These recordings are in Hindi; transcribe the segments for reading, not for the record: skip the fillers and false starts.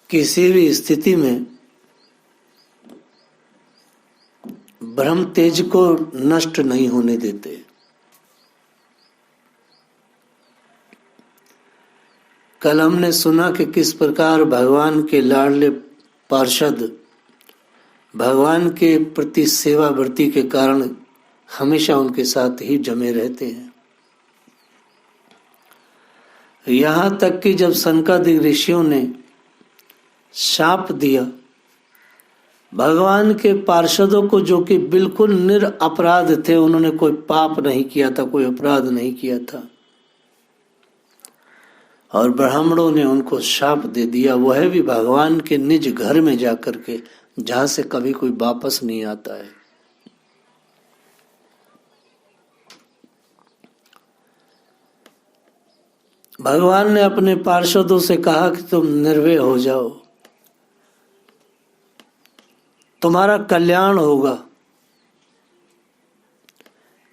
किसी भी स्थिति में ब्रह्म तेज को नष्ट नहीं होने देते। कल हमने सुना कि किस प्रकार भगवान के लाडले पार्षद भगवान के प्रति सेवा वृत्ति के कारण हमेशा उनके साथ ही जमे रहते हैं। यहाँ तक कि जब सनकादिक ऋषियों ने शाप दिया भगवान के पार्षदों को, जो कि बिल्कुल निरपराध थे, उन्होंने कोई पाप नहीं किया था, कोई अपराध नहीं किया था, और ब्राह्मणों ने उनको शाप दे दिया, वह भी भगवान के निज घर में जाकर के, जहां से कभी कोई वापस नहीं आता है। भगवान ने अपने पार्षदों से कहा कि तुम निर्भय हो जाओ, तुम्हारा कल्याण होगा।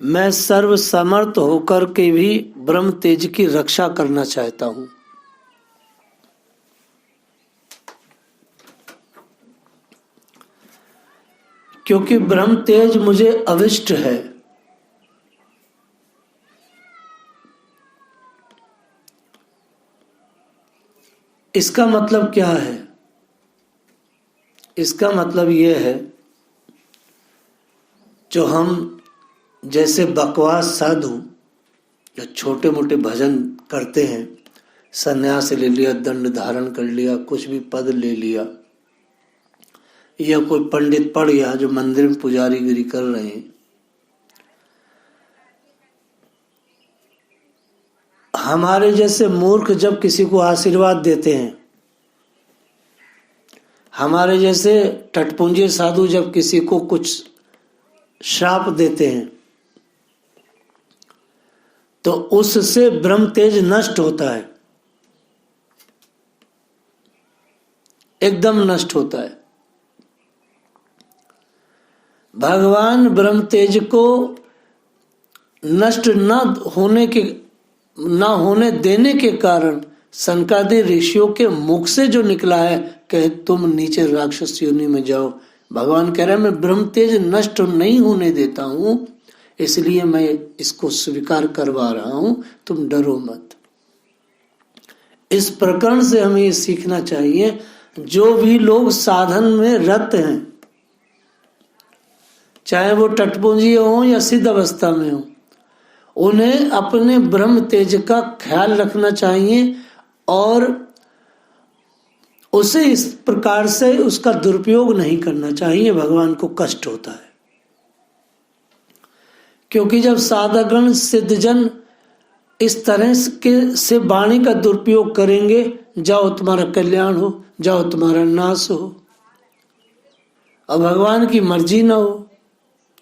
मैं सर्वसमर्थ होकर के भी ब्रह्म तेज की रक्षा करना चाहता हूं। क्योंकि ब्रह्म तेज मुझे अविष्ट है। इसका मतलब क्या है? इसका मतलब यह है, जो हम जैसे बकवास साधु जो छोटे मोटे भजन करते हैं, संन्यास ले लिया, दंड धारण कर लिया, कुछ भी पद ले लिया, या कोई पंडित पढ़ गया जो मंदिर में पुजारीगिरी कर रहे हैं, हमारे जैसे मूर्ख जब किसी को आशीर्वाद देते हैं, हमारे जैसे टटपुंजे साधु जब किसी को कुछ श्राप देते हैं, तो उससे ब्रह्म तेज नष्ट होता है, एकदम नष्ट होता है। भगवान ब्रह्म तेज को नष्ट न होने देने के कारण सनकादि ऋषियों के मुख से जो निकला है कि तुम नीचे राक्षस योनि में जाओ, भगवान कह रहे हैं मैं ब्रह्म तेज नष्ट नहीं होने देता हूं, इसलिए मैं इसको स्वीकार करवा रहा हूं, तुम डरो मत। इस प्रकरण से हमें ये सीखना चाहिए, जो भी लोग साधन में रत हैं, चाहे वो टटपुंजी हो या सिद्ध अवस्था में हो, उन्हें अपने ब्रह्म तेज का ख्याल रखना चाहिए और उसे इस प्रकार से उसका दुरुपयोग नहीं करना चाहिए। भगवान को कष्ट होता है, क्योंकि जब साधकगण सिद्धजन इस तरह से वाणी का दुरुपयोग करेंगे, जाओ तुम्हारा कल्याण हो, जाओ तुम्हारा नाश हो, और भगवान की मर्जी ना हो,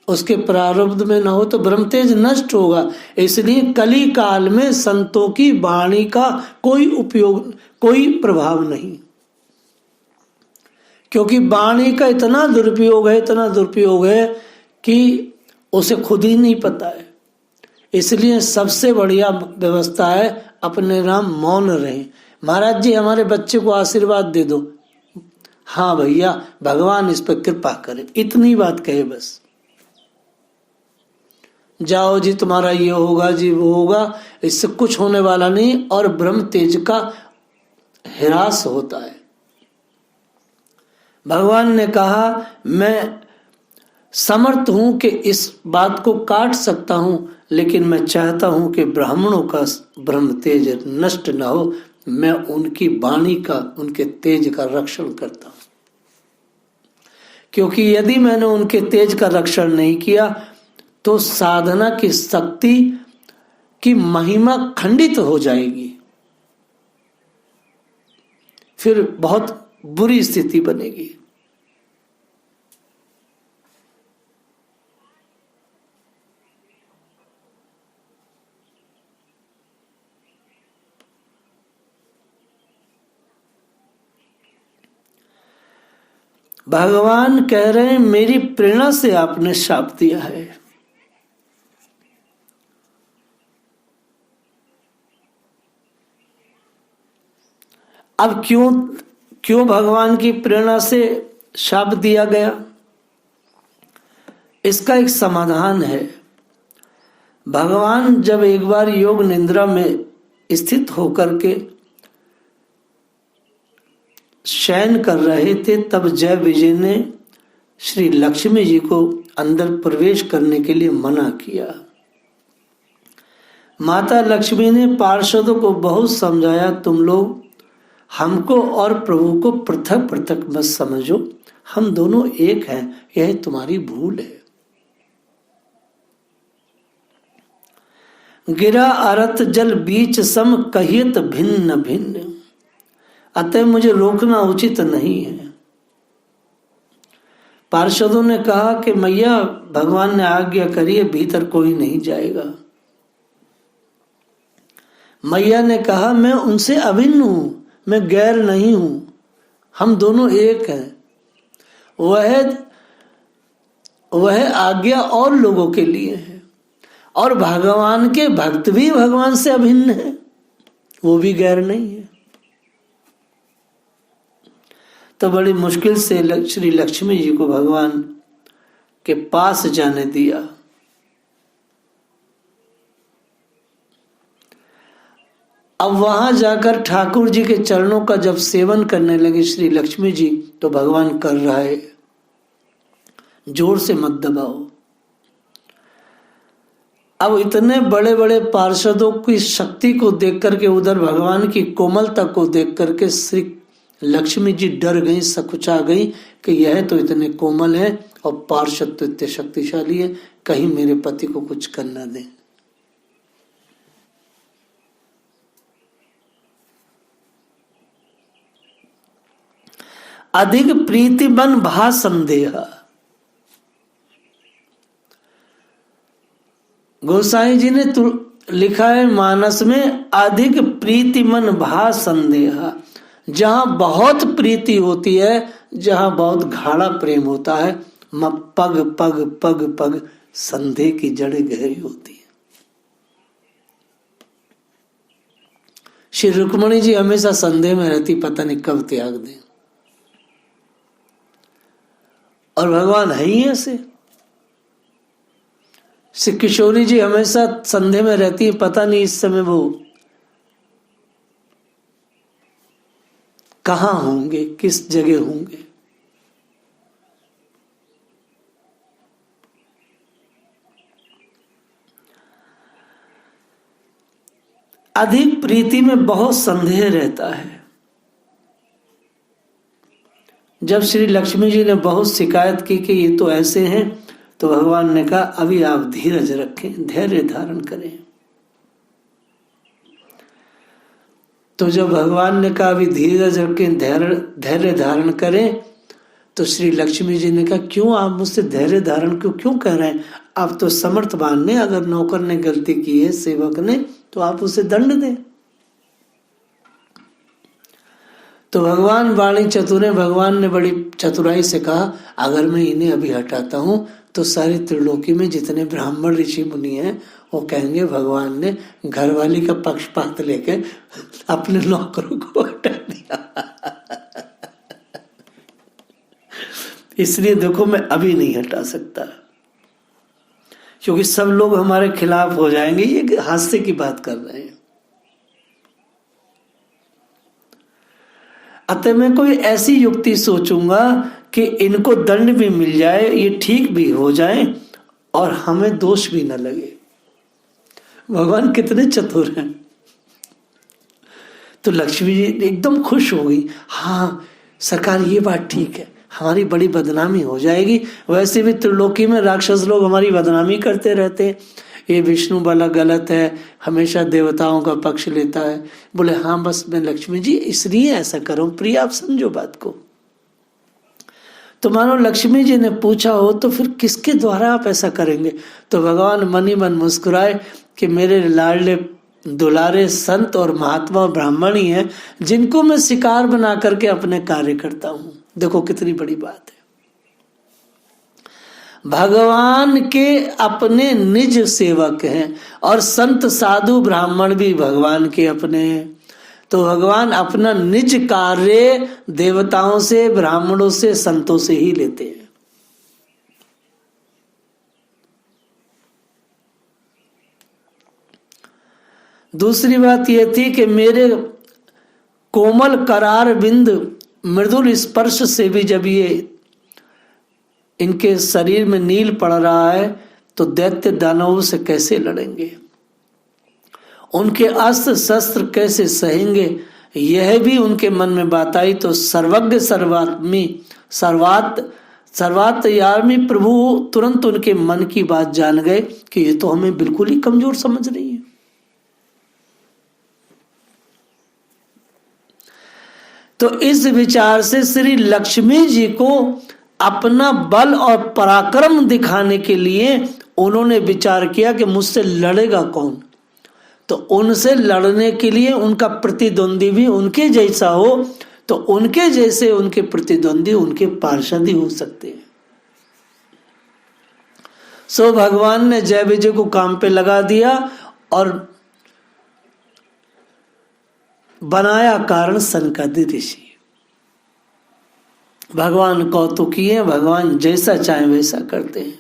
उसके प्रारब्ध में ना हो, तो ब्रह्म तेज नष्ट होगा। इसलिए कली काल में संतों की वाणी का कोई उपयोग, कोई प्रभाव नहीं, क्योंकि वाणी का इतना दुरुपयोग है, इतना दुरुपयोग है कि उसे खुद ही नहीं पता है। इसलिए सबसे बढ़िया व्यवस्था है अपने नाम मौन रहे। महाराज जी हमारे बच्चे को आशीर्वाद दे दो, हाँ भैया भगवान इस पर कृपा करे, इतनी बात कहे बस। जाओ जी तुम्हारा ये होगा जी वो होगा, इससे कुछ होने वाला नहीं, और ब्रह्म तेज का ह्रास होता है। भगवान ने कहा मैं समर्थ हूं कि इस बात को काट सकता हूं, लेकिन मैं चाहता हूं कि ब्राह्मणों का ब्रह्म तेज नष्ट न हो, मैं उनकी वाणी का, उनके तेज का रक्षण करता हूं। क्योंकि यदि मैंने उनके तेज का रक्षण नहीं किया तो साधना की शक्ति की महिमा खंडित हो जाएगी, फिर बहुत बुरी स्थिति बनेगी। भगवान कह रहे हैं मेरी प्रेरणा से आपने शाप दिया है। अब क्यों क्यों भगवान की प्रेरणा से शाप दिया गया? इसका एक समाधान है। भगवान जब एक बार योग निद्रा में स्थित होकर के शयन कर रहे थे, तब जय विजय ने श्री लक्ष्मी जी को अंदर प्रवेश करने के लिए मना किया। माता लक्ष्मी ने पार्षदों को बहुत समझाया, तुम लोग हमको और प्रभु को पृथक पृथक मत समझो, हम दोनों एक हैं, यह तुम्हारी भूल है। गिरा अरत जल बीच सम कहियत भिन्न भिन्न, अतः मुझे रोकना उचित नहीं है। पार्षदों ने कहा कि मैया भगवान ने आज्ञा करी है, भीतर कोई नहीं जाएगा। मैया ने कहा मैं उनसे अभिन्न हूं, मैं गैर नहीं हूं, हम दोनों एक हैं। वह आज्ञा और लोगों के लिए है, और भगवान के भक्त भी भगवान से अभिन्न है, वो भी गैर नहीं है। तो बड़ी मुश्किल से श्री लक्ष्मी जी को भगवान के पास जाने दिया। अब वहां जाकर ठाकुर जी के चरणों का जब सेवन करने लगे श्री लक्ष्मी जी, तो भगवान कर रहा है, जोर से मत दबाओ। अब इतने बड़े बड़े पार्षदों की शक्ति को देख करके, उधर भगवान की कोमलता को देख करके श्री लक्ष्मी जी डर गई, सकुचा गई कि यह तो इतने कोमल है और पार्षद तो इतने शक्तिशाली है, कहीं मेरे पति को कुछ करना दे। अधिक प्रीति मन भा संदेह, गोसाई जी ने लिखा है मानस में, अधिक प्रीति मन भा संदेह। जहां बहुत प्रीति होती है, जहां बहुत गाढ़ा प्रेम होता है, पग पग पग पग संदेह की जड़ें गहरी होती है। श्री रुक्मणी जी हमेशा संदेह में रहती, पता नहीं कब त्याग दें, और भगवान है ही ऐसे। श्री किशोरी जी हमेशा संदेह में रहती है, पता नहीं इस समय वो कहां होंगे, किस जगह होंगे। अधिक प्रीति में बहुत संदेह रहता है। जब श्री लक्ष्मी जी ने बहुत शिकायत की कि ये तो ऐसे हैं, तो भगवान ने कहा अभी आप धीरज रखें, धैर्य धारण करें। तो जब भगवान ने कहा अभी धीरज रखें, धैर्य धारण करें, तो श्री लक्ष्मी जी ने कहा क्यों आप मुझसे धैर्य धारण क्यों कह रहे हैं? आप तो समर्थवान ने, अगर नौकर ने गलती की है, सेवक ने, तो आप उसे दंड दें। तो भगवान वाणी चतुर है, भगवान ने बड़ी चतुराई से कहा अगर मैं इन्हें अभी हटाता हूं तो सारी त्रिलोकी में जितने ब्राह्मण ऋषि मुनि हैं वो कहेंगे भगवान ने घरवाली का पक्षपात लेके अपने नौकरों को हटा दिया। इसलिए देखो मैं अभी नहीं हटा सकता, क्योंकि सब लोग हमारे खिलाफ हो जाएंगे। ये हास्य की बात कर रहे हैं। अतः मैं कोई ऐसी युक्ति सोचूंगा कि इनको दंड भी मिल जाए, ये ठीक भी हो जाए और हमें दोष भी न लगे। भगवान कितने चतुर हैं। तो लक्ष्मी जी एकदम खुश हो गई, हाँ सरकार ये बात ठीक है, हमारी बड़ी बदनामी हो जाएगी। वैसे भी त्रिलोकी में राक्षस लोग हमारी बदनामी करते रहते हैं, ये विष्णु वाला गलत है, हमेशा देवताओं का पक्ष लेता है। बोले हाँ बस मैं लक्ष्मी जी इसलिए ऐसा करूं, प्रिय आप समझो बात को। तो मानो लक्ष्मी जी ने पूछा हो तो फिर किसके द्वारा आप ऐसा करेंगे? तो भगवान मन ही मन मुस्कुराए कि मेरे लाडले दुलारे संत और महात्मा ब्राह्मण ही हैं जिनको मैं शिकार बना करके अपने कार्य करता हूं। देखो कितनी बड़ी बात है। भगवान के अपने निज सेवक हैं और संत साधु ब्राह्मण भी भगवान के अपने हैं। तो भगवान अपना निज कार्य देवताओं से, ब्राह्मणों से, संतों से ही लेते हैं। दूसरी बात यह थी कि मेरे कोमल करार बिंद मृदुल स्पर्श से भी जब ये इनके शरीर में नील पड़ रहा है तो दैत्य दानवों से कैसे लड़ेंगे, उनके अस्त्र शस्त्र कैसे सहेंगे, यह भी उनके मन में बात आई। तो सर्वज्ञ सर्वात्मी सर्वात्मयामी प्रभु तुरंत उनके मन की बात जान गए कि ये तो हमें बिल्कुल ही कमजोर समझ रही है। तो इस विचार से श्री लक्ष्मी जी को अपना बल और पराक्रम दिखाने के लिए उन्होंने विचार किया कि मुझसे लड़ेगा कौन। तो उनसे लड़ने के लिए उनका प्रतिद्वंदी भी उनके जैसा हो, तो उनके जैसे उनके प्रतिद्वंदी उनके पार्षद ही हो सकते हैं। सो भगवान ने जय विजय को काम पे लगा दिया और बनाया कारण सनकादि ऋषि। भगवान कौतुकी है, भगवान जैसा चाहे वैसा करते हैं।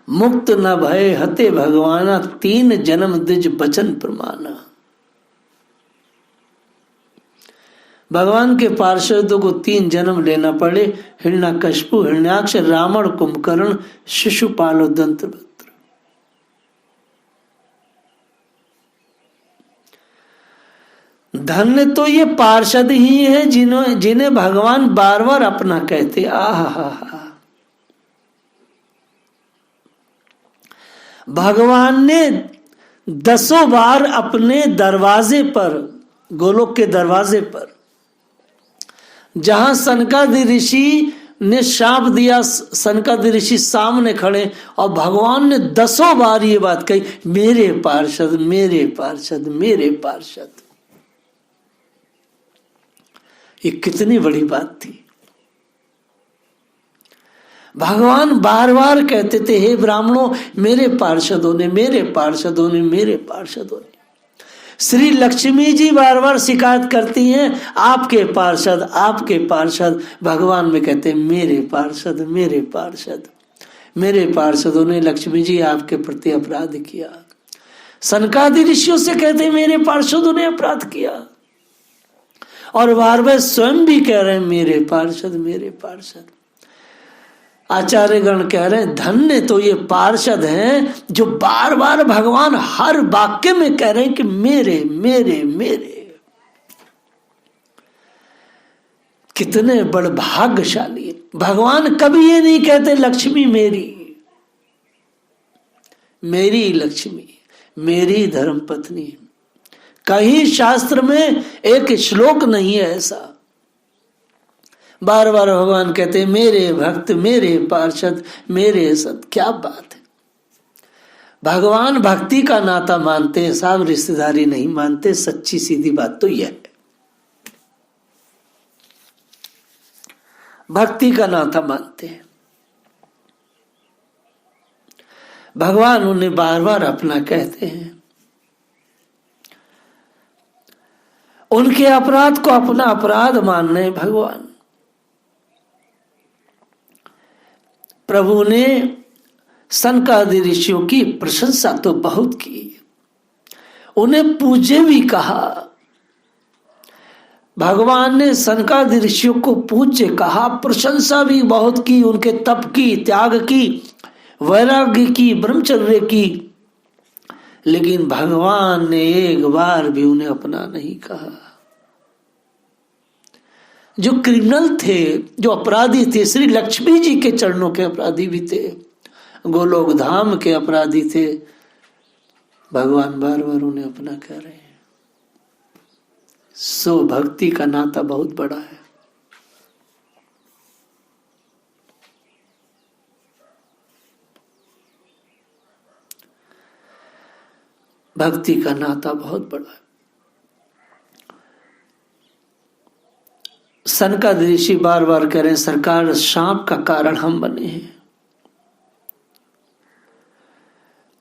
मुक्त न भय हते भगवाना, 3 जन्म द्विज बचन प्रमाना। भगवान के पार्षदों को 3 जन्म लेना पड़े, हिरण्यकशिपु, हिरण्याक्ष, रावण, कुंभकर्ण, शिशुपाल और दंतवक्त्र। धन्य तो ये पार्षद ही है जिन्हें भगवान बार बार अपना कहते। आहा, भगवान ने 10 बार अपने दरवाजे पर, गोलोक के दरवाजे पर, जहां सनकादि ऋषि ने शाप दिया, सनकादि ऋषि सामने खड़े और भगवान ने 10 बार ये बात कही, मेरे पार्षद, मेरे पार्षद, मेरे पार्षद। ये कितनी बड़ी बात थी। भगवान बार बार कहते थे, हे ब्राह्मणों, मेरे पार्षदों ने, मेरे पार्षदों ने, मेरे पार्षदों ने। श्री लक्ष्मी जी बार बार शिकायत करती हैं, आपके पार्षद, आपके पार्षद। भगवान में कहते हैं, मेरे पार्षद, मेरे पार्षद। मेरे पार्षदों ने लक्ष्मी जी आपके प्रति अपराध किया। सनकादि ऋषियों से कहते हैं, मेरे पार्षदों ने अपराध किया। और बार बार स्वयं भी कह रहे हैं, मेरे पार्षद, मेरे पार्षद। आचार्यगण कह रहे हैं, धन्य तो ये पार्षद हैं जो बार बार भगवान हर वाक्य में कह रहे हैं कि मेरे, मेरे, मेरे। कितने बड़े भाग्यशाली। भगवान कभी ये नहीं कहते लक्ष्मी मेरी, मेरी लक्ष्मी, मेरी धर्मपत्नी। कहीं शास्त्र में एक श्लोक नहीं है ऐसा। बार बार भगवान कहते हैं, मेरे भक्त, मेरे पार्षद, मेरे सत। क्या बात है। भगवान भक्ति का नाता मानते हैं साहब, रिश्तेदारी नहीं मानते। सच्ची सीधी बात तो यह है, भक्ति का नाता मानते हैं। भगवान उन्हें बार बार अपना कहते हैं। उनके अपराध को अपना अपराध मान रहे भगवान। प्रभु ने सनकादि ऋषियों की प्रशंसा तो बहुत की, उन्हें पूज्य भी कहा। भगवान ने सनकादि ऋषियों को पूज्य कहा, प्रशंसा भी बहुत की, उनके तप की, त्याग की, वैराग्य की, ब्रह्मचर्य की। लेकिन भगवान ने एक बार भी उन्हें अपना नहीं कहा। जो क्रिमिनल थे, जो अपराधी थे, श्री लक्ष्मी जी के चरणों के अपराधी भी थे, गोलोक धाम के अपराधी थे, भगवान बार बार उन्हें अपना कह रहे हैं। सो भक्ति का नाता बहुत बड़ा है। भक्ति का नाता बहुत बड़ा है। सनकादि ऋषि बार बार कह रहे हैं, सरकार शाप का कारण हम बने हैं,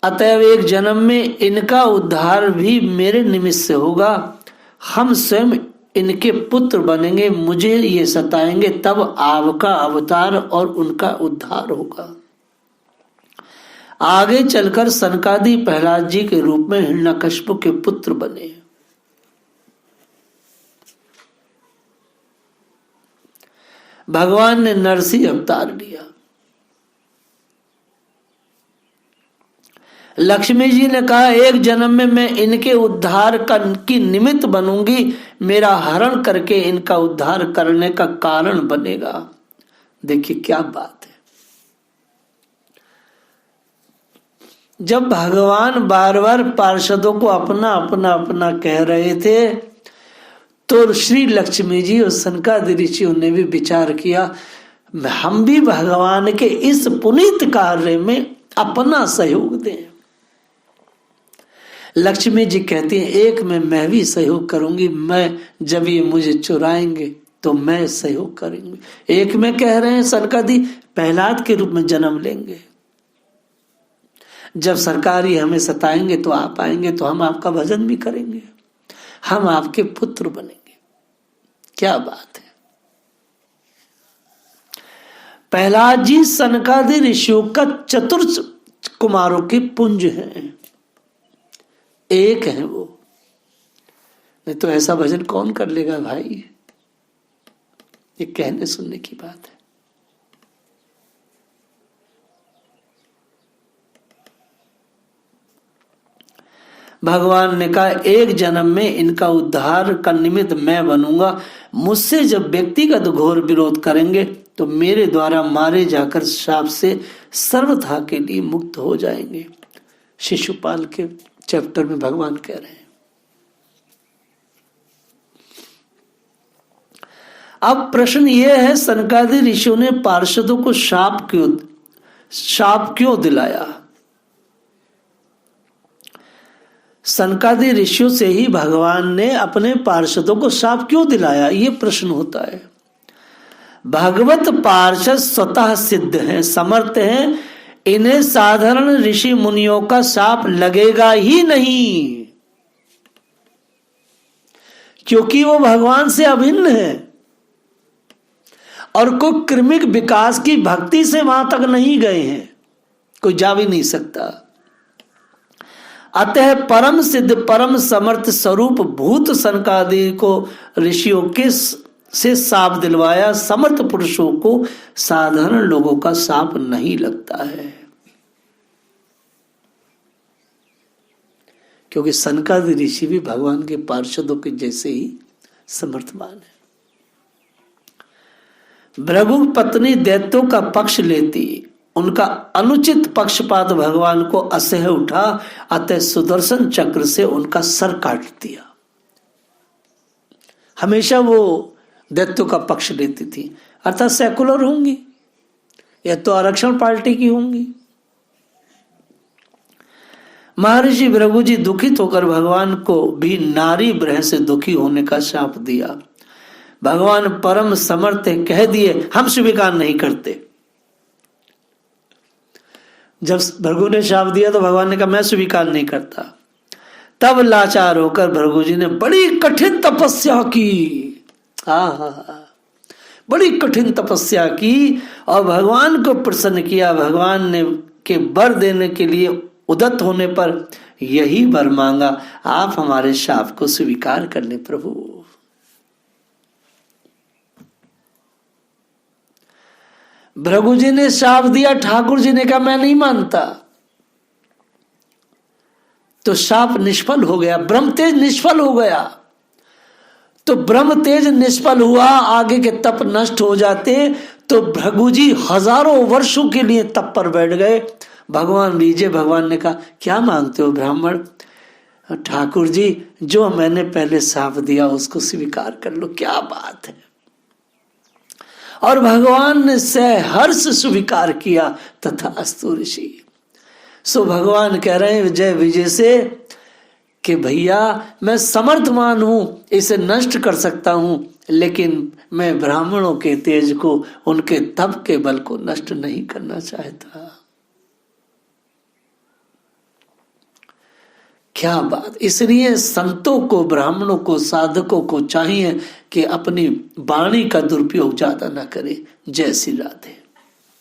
अतएव एक जन्म में इनका उद्धार भी मेरे निमित्त से होगा। हम स्वयं इनके पुत्र बनेंगे, मुझे ये सताएंगे, तब आपका अवतार और उनका उद्धार होगा। आगे चलकर सनकादि प्रहलाद जी के रूप में हिरण्यकशिपु के पुत्र बने। भगवान ने नरसिंह अवतार लिया। लक्ष्मी जी ने कहा एक जन्म में मैं इनके उद्धार की निमित्त बनूंगी, मेरा हरण करके इनका उद्धार करने का कारण बनेगा। देखिए क्या बात है। जब भगवान बार बार पार्षदों को अपना अपना अपना कह रहे थे, तो श्री लक्ष्मी जी और सनकादि ऋषियों ने भी विचार किया, हम भी भगवान के इस पुनीत कार्य में अपना सहयोग दें। लक्ष्मी जी कहती हैं एक में मैं भी सहयोग करूंगी, मैं जब ये मुझे चुराएंगे तो मैं सहयोग करूंगी। एक में कह रहे हैं सनकादि प्रहलाद के रूप में जन्म लेंगे, जब सरकार ही हमें सताएंगे तो आप आएंगे तो हम आपका भजन भी करेंगे, हम आपके पुत्र बनेंगे। क्या बात है। प्रहलाद जी सनकादि ऋषियों का चतुर्थ कुमारों के पुंज हैं, एक है वो। नहीं तो ऐसा भजन कौन कर लेगा भाई, ये कहने सुनने की बात है। भगवान ने कहा एक जन्म में इनका उद्धार का निमित्त मैं बनूंगा, मुझसे जब व्यक्तिगत घोर विरोध करेंगे तो मेरे द्वारा मारे जाकर शाप से सर्वथा के लिए मुक्त हो जाएंगे। शिशुपाल के चैप्टर में भगवान कह रहे हैं। अब प्रश्न यह है, सनकादि ऋषियों ने पार्षदों को शाप क्यों दिलाया? सनकादि ऋषियों से ही भगवान ने अपने पार्षदों को शाप क्यों दिलाया, ये प्रश्न होता है। भगवत पार्षद स्वतः सिद्ध हैं, समर्थ हैं, इन्हें साधारण ऋषि मुनियों का शाप लगेगा ही नहीं, क्योंकि वो भगवान से अभिन्न है और कोई क्रमिक विकास की भक्ति से वहां तक नहीं गए हैं, कोई जा भी नहीं सकता। अतः परम सिद्ध परम समर्थ स्वरूप भूत सनकादि को ऋषियों के से साप दिलवाया। समर्थ पुरुषों को साधारण लोगों का साप नहीं लगता है, क्योंकि सनकादि ऋषि भी भगवान के पार्षदों के जैसे ही समर्थवान है। भृगु पत्नी दैत्यों का पक्ष लेती, उनका अनुचित पक्षपात भगवान को असह्य उठा, अतः सुदर्शन चक्र से उनका सर काट दिया। हमेशा वो दैत्यों का पक्ष लेती थी, अर्थात सेकुलर होंगी या तो आरक्षण पार्टी की होंगी। महर्षि भृगु जी दुखित होकर भगवान को भी नारी ब्रह से दुखी होने का शाप दिया। भगवान परम समर्थ कह दिए हम स्वीकार नहीं करते। जब भृगु ने शाप दिया तो भगवान ने कहा मैं स्वीकार नहीं करता। तब लाचार होकर भृगु जी ने बड़ी कठिन तपस्या की, बड़ी कठिन तपस्या की और भगवान को प्रसन्न किया। भगवान ने के वर देने के लिए उदत होने पर यही वर मांगा, आप हमारे शाप को स्वीकार कर ले प्रभु। भृगु जी ने शाप दिया, ठाकुर जी ने कहा मैं नहीं मानता, तो शाप निष्फल हो गया, ब्रह्म तेज निष्फल हो गया। तो ब्रह्म तेज निष्फल हुआ, आगे के तप नष्ट हो जाते, तो भृगु जी हजारों वर्षों के लिए तप पर बैठ गए। भगवान लीजिए, भगवान ने कहा क्या मांगते हो ब्राह्मण? ठाकुर जी जो मैंने पहले शाप दिया उसको स्वीकार कर लो। क्या बात है। और भगवान ने सहर्ष स्वीकार किया, तथा अस्तु ऋषि। सो भगवान कह रहे हैं जय विजय से कि भैया मैं समर्थवान हूं, इसे नष्ट कर सकता हूं, लेकिन मैं ब्राह्मणों के तेज को, उनके तप के बल को नष्ट नहीं करना चाहता। क्या बात। इसलिए संतों को, ब्राह्मणों को, साधकों को चाहिए कि अपनी वाणी का दुरुपयोग ज्यादा न करे। जय श्री राधे।